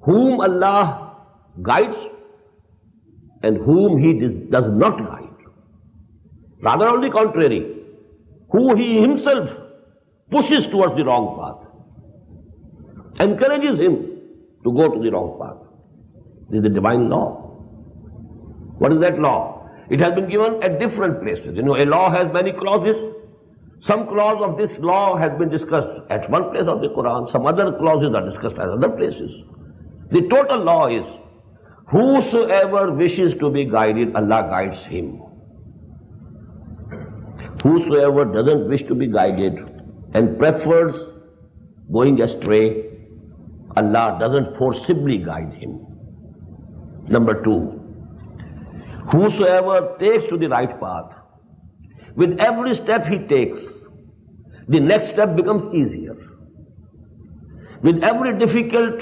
whom Allah guides and whom He does not guide. Rather on the contrary, who He Himself pushes towards the wrong path, encourages him to go to the wrong path. This is the divine law. What is that law? It has been given at different places. You know, a law has many clauses. Some clause of this law has been discussed at one place of the Quran. Some other clauses are discussed at other places. The total law is, whosoever wishes to be guided, Allah guides him. Whosoever doesn't wish to be guided and prefers going astray, Allah doesn't forcibly guide him. Number two, whosoever takes to the right path, with every step he takes, the next step becomes easier. With every difficult,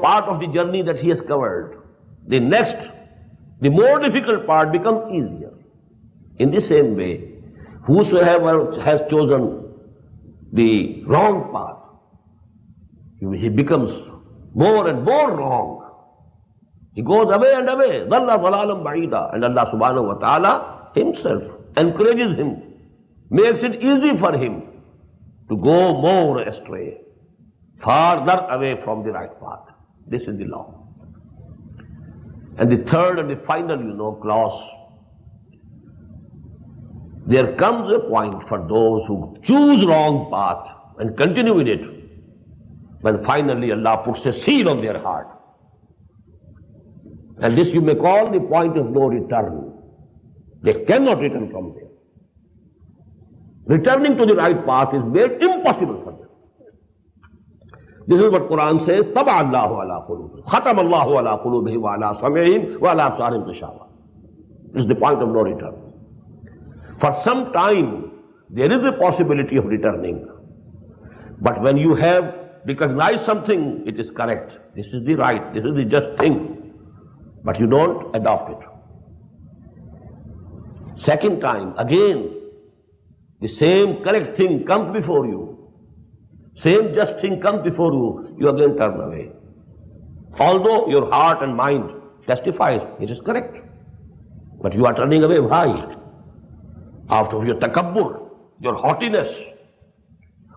part of the journey that he has covered, the more difficult part becomes easier. In the same way, whosoever has chosen the wrong path, he becomes more and more wrong. He goes away and away. Dhalla dhalalam ba'ida. And Allah subhanahu wa ta'ala Himself encourages him, makes it easy for him to go more astray, farther away from the right path. This is the law. And the third and the final, clause, there comes a point for those who choose wrong path and continue in it, when finally Allah puts a seal on their heart. And this you may call the point of no return. They cannot return from there. Returning to the right path is made impossible for them. This is what Quran says, Taba Allahu ala qulubihim, Khatam Allahu ala qulubihim wa ala sam'ihim wa ala absarihim ghishawa. This is the point of no return. For some time, there is a possibility of returning. But when you have recognized something, it is correct. This is the right, this is the just thing. But you don't adopt it. Second time, again, the same correct thing comes before you. Same just thing comes before you, you again turn away. Although your heart and mind testifies it is correct. But you are turning away. Why? Out of your takabbur, your haughtiness,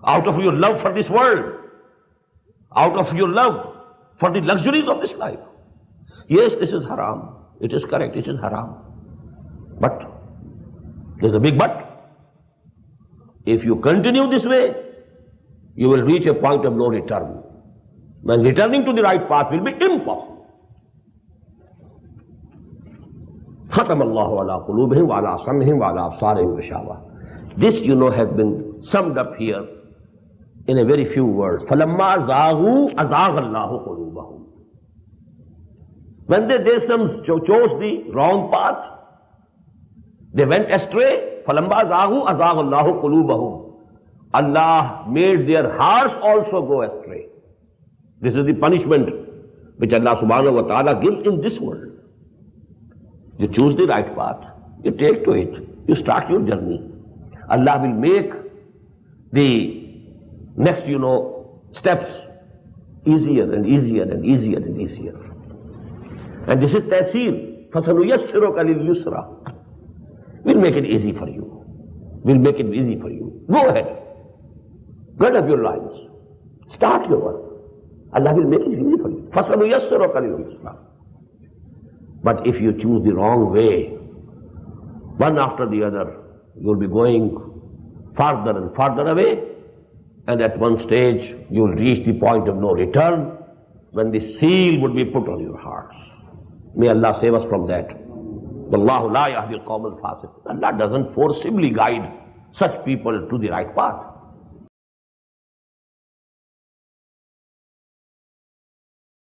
out of your love for this world, out of your love for the luxuries of this life. Yes, this is haram. It is correct, it is haram. But there's a big but. If you continue this way, you will reach a point of no return. When returning to the right path will be impossible. Khatam Allahu ala qulubihim wa ala sam'ihim wa ala absarihim ghishawa. This, has been summed up here in a very few words. فَلَمَّا زَاغُوا أَزَاغَ اللَّهُ قُلُوبَهُمْ. When they chose the wrong path, they went astray. فَلَمَّا زَاغُوا أَزَاغَ اللَّهُ قُلُوبَهُمْ. Allah made their hearts also go astray. This is the punishment which Allah subhanahu wa ta'ala gives in this world. You choose the right path, you take to it, you start your journey. Allah will make the next, steps easier and easier and easier and easier. And this is tasir. فَسَنُيَسِّرُكَ لِلْيُسْرَى. We'll make it easy for you. We'll make it easy for you. Go ahead. Gird up your lives. Start your work. Allah will make it easy for you. فَسَنُيَسِّرُكَ لِلْيُسْرَى. But if you choose the wrong way, one after the other, you'll be going farther and farther away, and at one stage you'll reach the point of no return, when the seal would be put on your hearts. May Allah save us from that. Wallahu la yahdi al-qawm al-fasiq. Allah doesn't forcibly guide such people to the right path.